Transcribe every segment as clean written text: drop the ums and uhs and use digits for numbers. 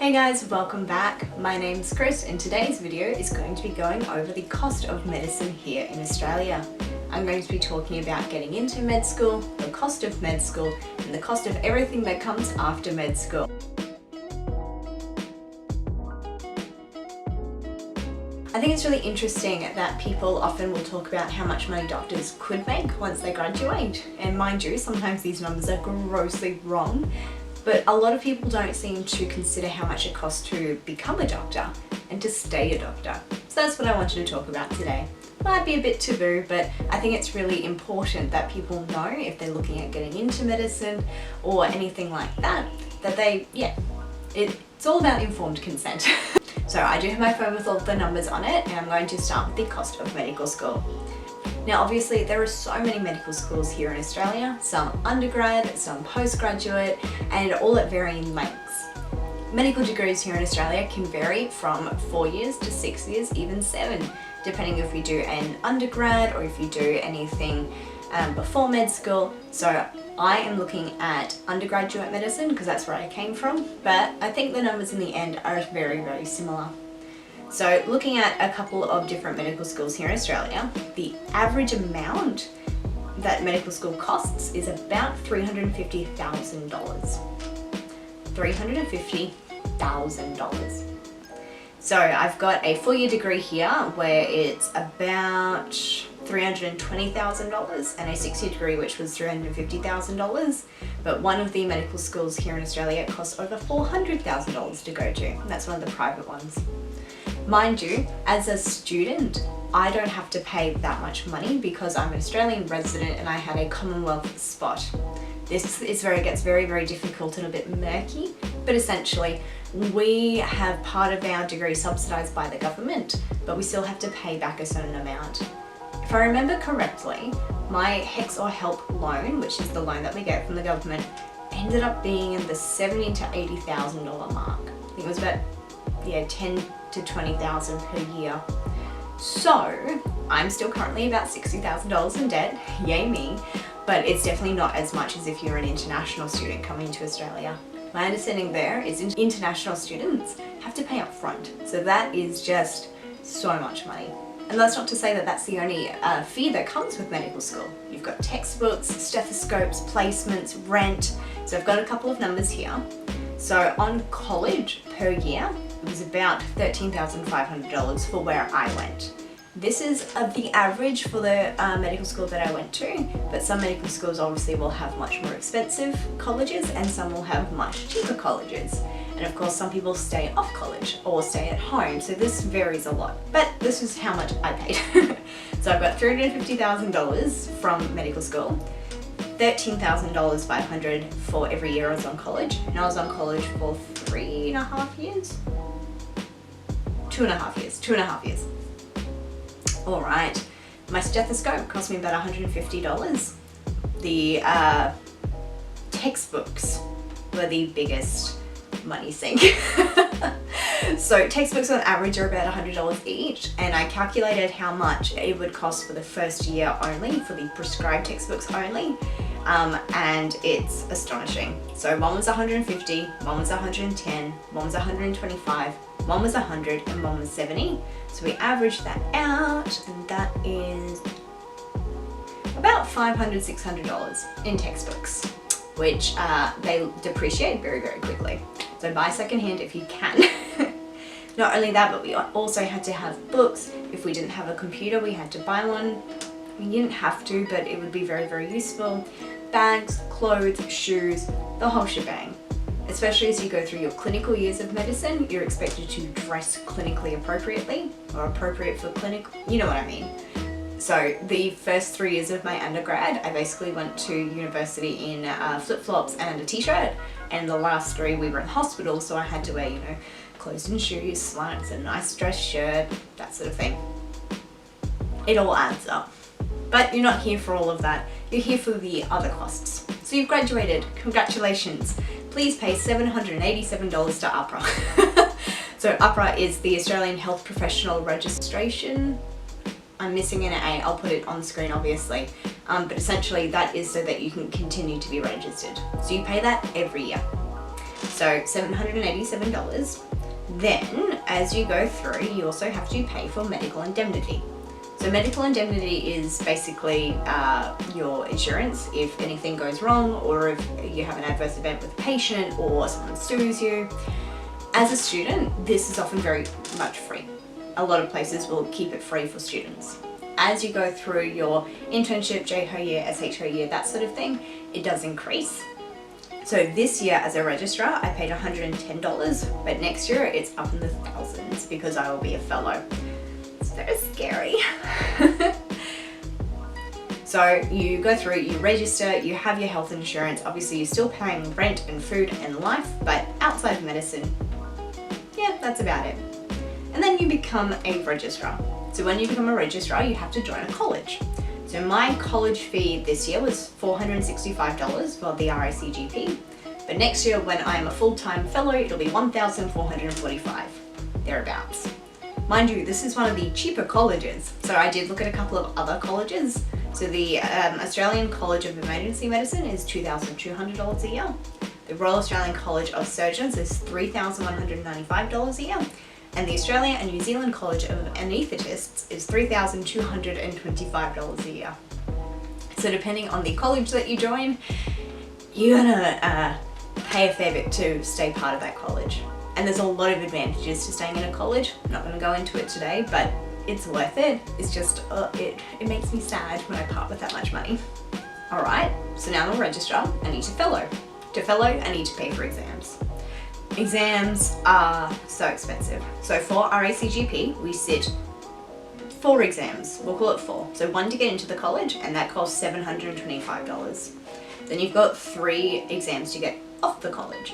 Hey guys, welcome back. My name's Kris and today's video is going to be going over the cost of medicine here in Australia. I'm going to be talking about getting into med school, the cost of med school, and the cost of everything that comes after med school. I think it's really interesting that people often will talk about how much money doctors could make once they graduate. And mind you, sometimes these numbers are grossly wrong, but a lot of people don't seem to consider how much it costs to become a doctor and to stay a doctor. So that's what I wanted to talk about today. Might be a bit taboo, but I think it's really important that people know if they're looking at getting into medicine or anything like that, that it's all about informed consent. So I do have my phone with all the numbers on it, and I'm going to start with the cost of medical school. Now obviously there are so many medical schools here in Australia, some undergrad, some postgraduate, and all at varying lengths. Medical degrees here in Australia can vary from 4 years to 6 years, even 7, depending if you do an undergrad or if you do anything before med school. So I am looking at undergraduate medicine because that's where I came from, but I think the numbers in the end are very, very similar. So looking at a couple of different medical schools here in Australia, the average amount that medical school costs is about $350,000. $350,000. So I've got a 4-year degree here where it's about $320,000 and a 6-year degree which was $350,000, but one of the medical schools here in Australia costs over $400,000 to go to, and that's one of the private ones. Mind you, as a student, I don't have to pay that much money because I'm an Australian resident and I had a Commonwealth spot. This gets very, very difficult and a bit murky, but essentially we have part of our degree subsidised by the government, but we still have to pay back a certain amount. If I remember correctly, my HECS or HELP loan, which is the loan that we get from the government, ended up being in the $70,000 to $80,000 mark. I think it was about $10,000 to $20,000 per year. So I'm still currently about $60,000 in debt, yay me, but it's definitely not as much as if you're an international student coming to Australia. My understanding there is international students have to pay up front, so that is just so much money. And that's not to say that that's the only fee that comes with medical school. You've got textbooks, stethoscopes, placements, rent. So I've got a couple of numbers here. So on college per year, it was about $13,500 for where I went. This is the average for the medical school that I went to, but some medical schools obviously will have much more expensive colleges and some will have much cheaper colleges. And of course some people stay off college or stay at home, so this varies a lot. But this is how much I paid. So I've got $350,000 from medical school, $13,500 for every year I was on college, and I was on college for 3.5 years? 2.5 years, 2.5 years. All right, my stethoscope cost me about $150. The textbooks were the biggest money sink. So textbooks on average are about $100 each, and I calculated how much it would cost for the first year only, for the prescribed textbooks only, and it's astonishing. So one was $150, one was $110, one was $125, one was $100, and one was $70. So we averaged that out, and that is about $500, $600 in textbooks, which they depreciate very, very quickly. So buy secondhand if you can. Not only that, but we also had to have books. If we didn't have a computer, we had to buy one. We didn't have to, but it would be very, very useful. Bags, clothes, shoes, the whole shebang. Especially as you go through your clinical years of medicine, you're expected to dress clinically appropriately, or appropriate for clinic, you know what I mean. So the first 3 years of my undergrad, I basically went to university in flip-flops and a t-shirt, and the last 3 we were in hospital, so I had to wear, clothes and shoes, slacks, a nice dress shirt, that sort of thing. It all adds up. But you're not here for all of that, you're here for the other costs. So you've graduated, congratulations. Please pay $787 to APRA. So APRA is the Australian Health Professional Registration. I'm missing an A, I'll put it on screen obviously. But essentially that is so that you can continue to be registered. So you pay that every year. So $787. Then, as you go through, you also have to pay for medical indemnity. So medical indemnity is basically your insurance if anything goes wrong, or if you have an adverse event with a patient, or someone sues you. As a student, this is often very much free. A lot of places will keep it free for students. As you go through your internship, JHO year, SHO year, that sort of thing, it does increase. So this year as a registrar, I paid $110, but next year it's up in the thousands because I will be a fellow. It's very scary. So you go through, you register, you have your health insurance. Obviously you're still paying rent and food and life, but outside of medicine, yeah, that's about it. And then you become a registrar. So when you become a registrar, you have to join a college. So my college fee this year was $465 for the RICGP, but next year when I'm a full-time fellow, it'll be $1,445, thereabouts. Mind you, this is one of the cheaper colleges, so I did look at a couple of other colleges. So the Australian College of Emergency Medicine is $2,200 a year. The Royal Australian College of Surgeons is $3,195 a year. And the Australia and New Zealand College of Anaesthetists is $3,225 a year. So depending on the college that you join, you're gonna pay a fair bit to stay part of that college. And there's a lot of advantages to staying in a college. I'm not gonna go into it today, but it's worth it. It's just, it makes me sad when I part with that much money. All right, so now I'm a registrar, I need to fellow. To fellow, I need to pay for exams. Exams are so expensive. So for RACGP, we sit 4 exams. We'll call it 4. So 1 to get into the college, and that costs $725. Then you've got 3 exams to get off the college.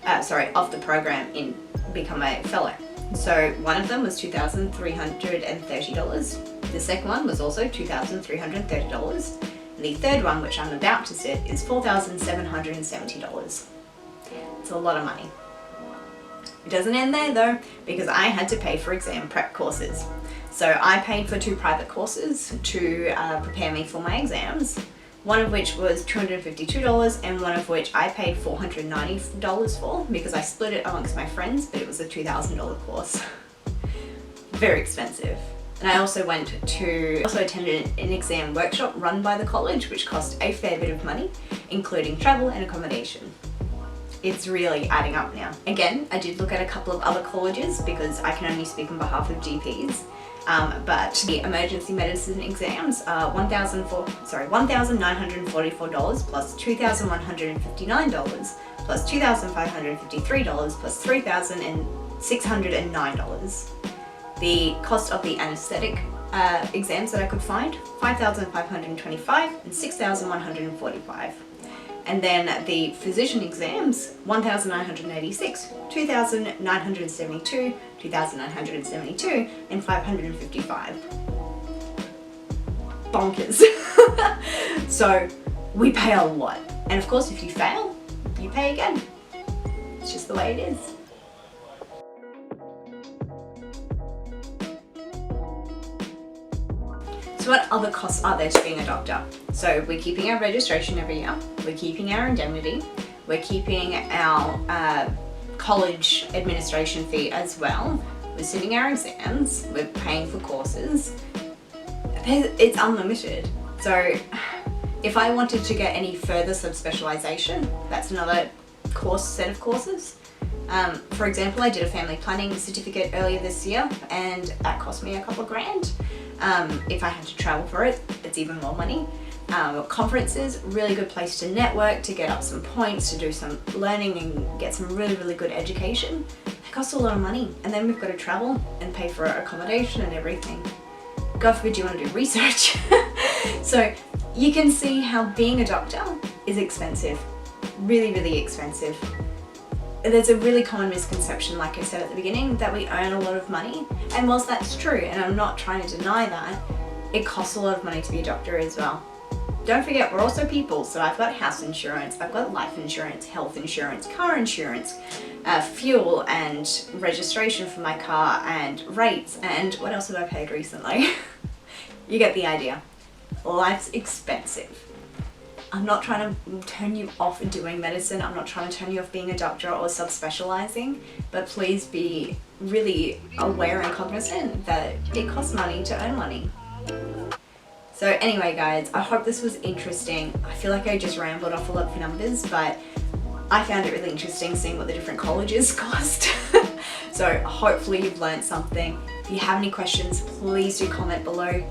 Off the program in become a fellow. So one of them was $2,330. The second one was also $2,330. And the third one, which I'm about to sit, is $4,770. It's a lot of money. It doesn't end there though, because I had to pay for exam prep courses. So I paid for 2 private courses to prepare me for my exams, one of which was $252 and one of which I paid $490 for because I split it amongst my friends, but it was a $2,000 course. Very expensive. And I also attended an exam workshop run by the college, which cost a fair bit of money, including travel and accommodation. It's really adding up now. Again, I did look at a couple of other colleges because I can only speak on behalf of GPs, but the emergency medicine exams are $1,944 plus $2,159 plus $2,553 plus $3,609. The cost of the anesthetic exams that I could find, $5,525 and $6,145. And then the physician exams, $1,986, $2,972, $2,972, and $555. Bonkers. So we pay a lot. And of course, if you fail, you pay again. It's just the way it is. So what other costs are there to being a doctor? So we're keeping our registration every year, we're keeping our indemnity, we're keeping our college administration fee as well, we're sitting our exams, we're paying for courses. It's unlimited. So if I wanted to get any further subspecialization, that's another set of courses. For example, I did a family planning certificate earlier this year and that cost me a couple of grand. If I had to travel for it, it's even more money. Conferences, really good place to network, to get up some points, to do some learning and get some really, really good education. It costs a lot of money. And then we've got to travel and pay for accommodation and everything. God forbid you want to do research. So you can see how being a doctor is expensive. Really, really expensive. There's a really common misconception, like I said at the beginning, that we earn a lot of money. And whilst that's true, and I'm not trying to deny that, it costs a lot of money to be a doctor as well. Don't forget, we're also people. So I've got house insurance, I've got life insurance, health insurance, car insurance, fuel and registration for my car and rates. And what else have I paid recently? You get the idea. Life's expensive. I'm not trying to turn you off doing medicine. I'm not trying to turn you off being a doctor or subspecializing, but please be really aware and cognizant that it costs money to earn money. So anyway guys, I hope this was interesting. I feel like I just rambled off a lot of numbers, but I found it really interesting seeing what the different colleges cost. So hopefully you've learned something. If you have any questions, please do comment below.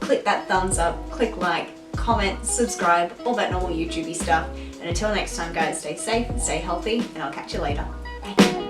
Click that thumbs up, click like, comment, subscribe, all that normal YouTubey stuff. And until next time guys, stay safe, stay healthy, and I'll catch you later. Bye.